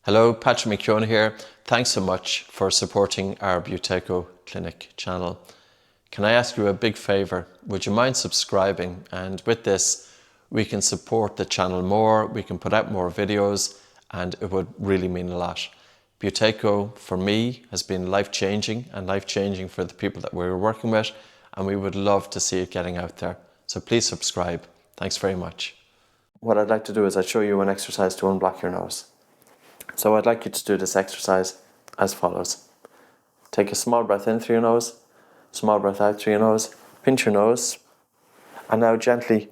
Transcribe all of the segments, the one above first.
Hello, Patrick McKeown here. Thanks so much for supporting our Buteyko Clinic channel. Can I ask you a big favour? Would you mind subscribing? And with this, we can support the channel more, we can put out more videos, and it would really mean a lot. Buteyko, for me, has been life-changing and life-changing for the people that we're working with, and we would love to see it getting out there. So please subscribe. Thanks very much. What I'd like to do is I'd show you an exercise to unblock your nose. So I'd like you to do this exercise as follows. Take a small breath in through your nose, small breath out through your nose, pinch your nose, and now gently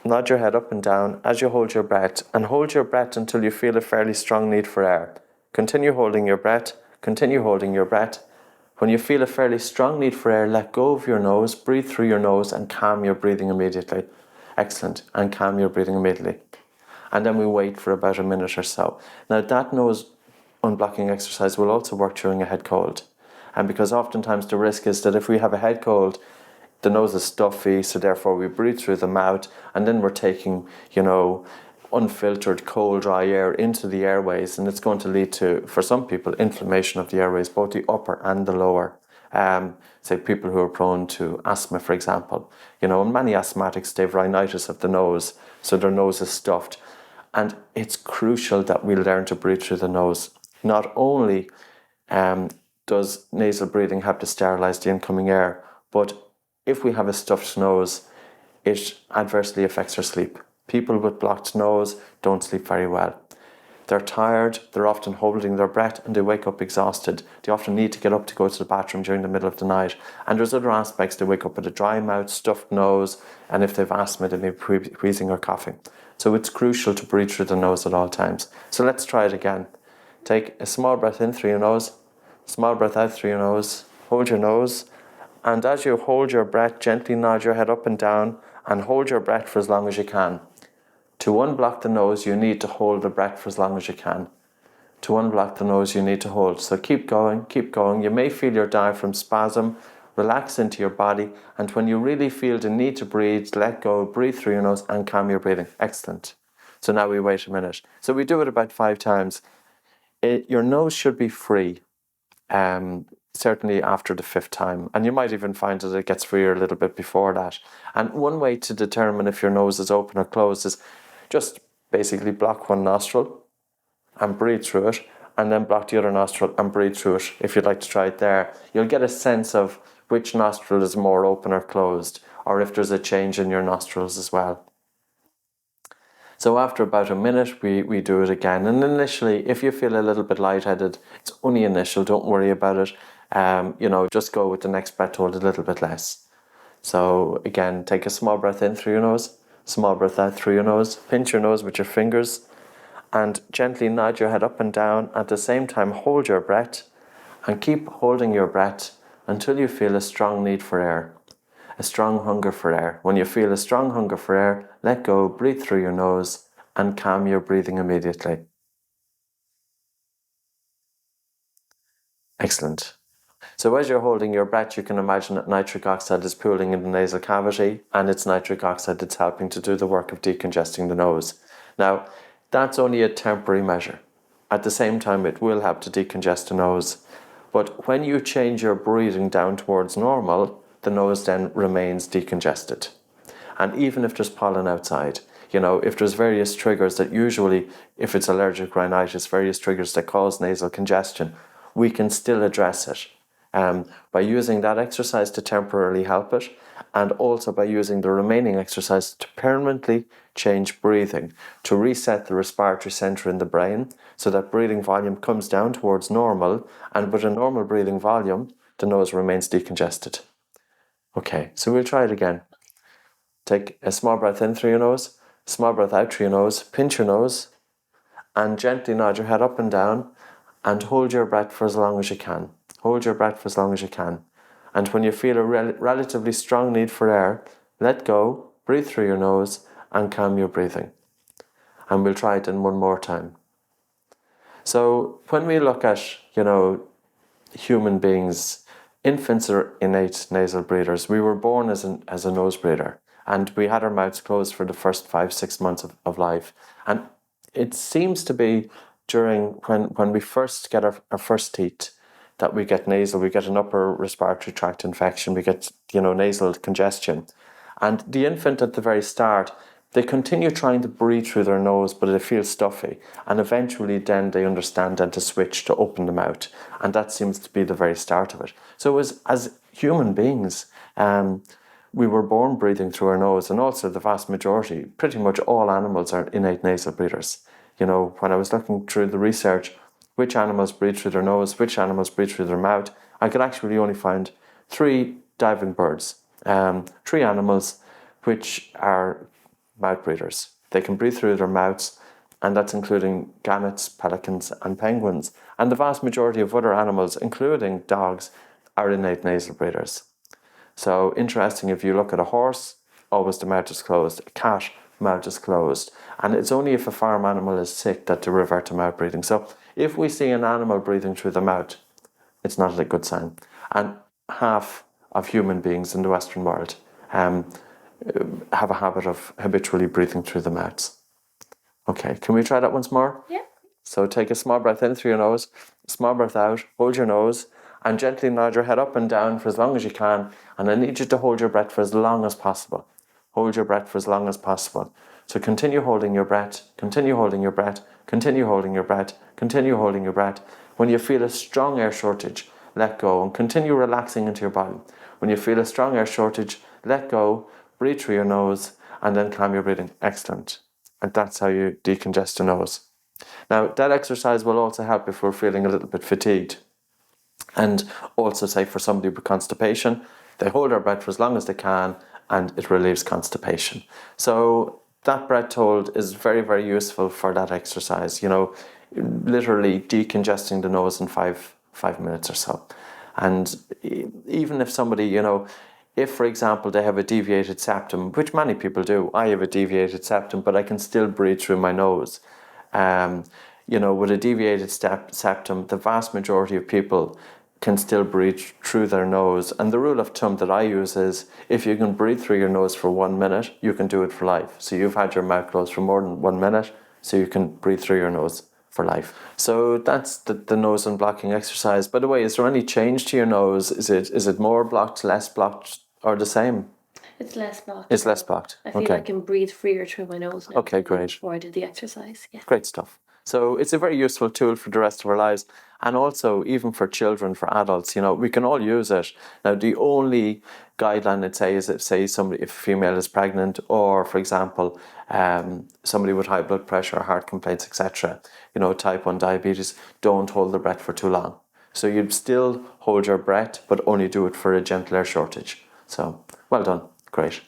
nod your head up and down as you hold your breath, and hold your breath until you feel a fairly strong need for air. Continue holding your breath, continue holding your breath. When you feel a fairly strong need for air, let go of your nose, breathe through your nose and calm your breathing immediately. Excellent, and calm your breathing immediately. And then we wait for about a minute or so. Now that nose unblocking exercise will also work during a head cold. And because oftentimes the risk is that if we have a head cold, the nose is stuffy, so therefore we breathe through the mouth, and then we're taking, unfiltered cold dry air into the airways, and it's going to lead to, for some people, inflammation of the airways, both the upper and the lower. Say people who are prone to asthma, for example. And many asthmatics, they have rhinitis of the nose, so their nose is stuffed. And it's crucial that we learn to breathe through the nose. Not only does nasal breathing help to sterilize the incoming air, but if we have a stuffed nose, it adversely affects our sleep. People with blocked nose don't sleep very well. They're tired, they're often holding their breath, and they wake up exhausted. They often need to get up to go to the bathroom during the middle of the night. And there's other aspects. They wake up with a dry mouth, stuffed nose, and if they've asthma, they may be wheezing or coughing. So it's crucial to breathe through the nose at all times. So let's try it again. Take a small breath in through your nose, small breath out through your nose, hold your nose, and as you hold your breath, gently nod your head up and down, and hold your breath for as long as you can. To unblock the nose, you need to hold the breath for as long as you can. To unblock the nose, you need to hold. So keep going, keep going. You may feel your diaphragm spasm, relax into your body, and when you really feel the need to breathe, let go, breathe through your nose and calm your breathing. Excellent. So now we wait a minute. So we do it about 5 times. Your nose should be free, certainly after the 5th time. And you might even find that it gets freer a little bit before that. And one way to determine if your nose is open or closed is just basically block one nostril and breathe through it, and then block the other nostril and breathe through it. If you'd like to try it there, you'll get a sense of which nostril is more open or closed, or if there's a change in your nostrils as well. So after about a minute, we do it again. And initially, if you feel a little bit lightheaded, it's only initial, don't worry about it. Just go with the next breath hold a little bit less. So again, take a small breath in through your nose, small breath out through your nose, pinch your nose with your fingers, and gently nod your head up and down. At the same time, hold your breath and keep holding your breath until you feel a strong need for air, a strong hunger for air. When you feel a strong hunger for air, let go, breathe through your nose, and calm your breathing immediately. Excellent. So as you're holding your breath, you can imagine that nitric oxide is pooling in the nasal cavity, and it's nitric oxide that's helping to do the work of decongesting the nose. Now, that's only a temporary measure. At the same time, it will help to decongest the nose. But when you change your breathing down towards normal, the nose then remains decongested. And even if there's pollen outside, if there's various triggers that usually, if it's allergic rhinitis, various triggers that cause nasal congestion, we can still address it by using that exercise to temporarily help it, and also by using the remaining exercise to permanently change breathing, to reset the respiratory center in the brain so that breathing volume comes down towards normal, and with a normal breathing volume, the nose remains decongested. Okay, so we'll try it again. Take a small breath in through your nose, small breath out through your nose, pinch your nose, and gently nod your head up and down, and hold your breath for as long as you can. Hold your breath for as long as you can. And when you feel a relatively strong need for air, let go, breathe through your nose, and calm your breathing. And we'll try it in one more time. So when we look at, human beings, infants are innate nasal breathers. We were born as a nose breather, and we had our mouths closed for the first 5-6 months of life. And it seems to be during when we first get our first teeth, that we get nasal, we get an upper respiratory tract infection, we get, nasal congestion. And the infant at the very start, they continue trying to breathe through their nose, but it feels stuffy. And eventually then they understand then to switch to open the mouth. And that seems to be the very start of it. So as human beings, we were born breathing through our nose, and also the vast majority, pretty much all animals are innate nasal breathers. When I was looking through the research, which animals breathe through their nose, which animals breathe through their mouth, I could actually only find 3 diving birds, 3 animals which are mouth breathers. They can breathe through their mouths, and that's including gannets, pelicans, and penguins. And the vast majority of other animals, including dogs, are innate nasal breathers. So interesting, if you look at a horse, always the mouth is closed. A cat, mouth is closed. And it's only if a farm animal is sick that they revert to mouth breathing. So if we see an animal breathing through the mouth, it's not a good sign. And half of human beings in the Western world have a habit of habitually breathing through the mouths. Okay, can we try that once more? Yeah. So take a small breath in through your nose, small breath out, hold your nose, and gently nod your head up and down for as long as you can. And I need you to hold your breath for as long as possible. Hold your breath for as long as possible. So continue holding your breath, continue holding your breath, continue holding your breath, continue holding your breath. When you feel a strong air shortage, let go and continue relaxing into your body. When you feel a strong air shortage, let go, breathe through your nose, and then calm your breathing. Excellent. And that's how you decongest the nose. Now, that exercise will also help if we're feeling a little bit fatigued. And also, say for somebody with constipation, they hold their breath for as long as they can, and it relieves constipation. So that breath hold is very, very useful for that exercise. Literally decongesting the nose in five minutes or so. And even if somebody, if, for example, they have a deviated septum, which many people do, I have a deviated septum, but I can still breathe through my nose. With a deviated septum, the vast majority of people can still breathe through their nose. And the rule of thumb that I use is, if you can breathe through your nose for 1 minute, you can do it for life. So you've had your mouth closed for more than 1 minute, so you can breathe through your nose for life. So that's the nose unblocking exercise. By the way, is there any change to your nose? Is it more blocked, less blocked, or the same? It's less blocked. It's less blocked. I feel I can breathe freer through my nose now. Okay, great. Before I did the exercise. Yeah. Great stuff. So it's a very useful tool for the rest of our lives, and also even for children, for adults. We can all use it. Now, the only guideline I'd say is if a female is pregnant, or for example, somebody with high blood pressure, heart complaints, etc. Type 1 diabetes, don't hold the breath for too long. So you'd still hold your breath, but only do it for a gentle air shortage. So well done, great.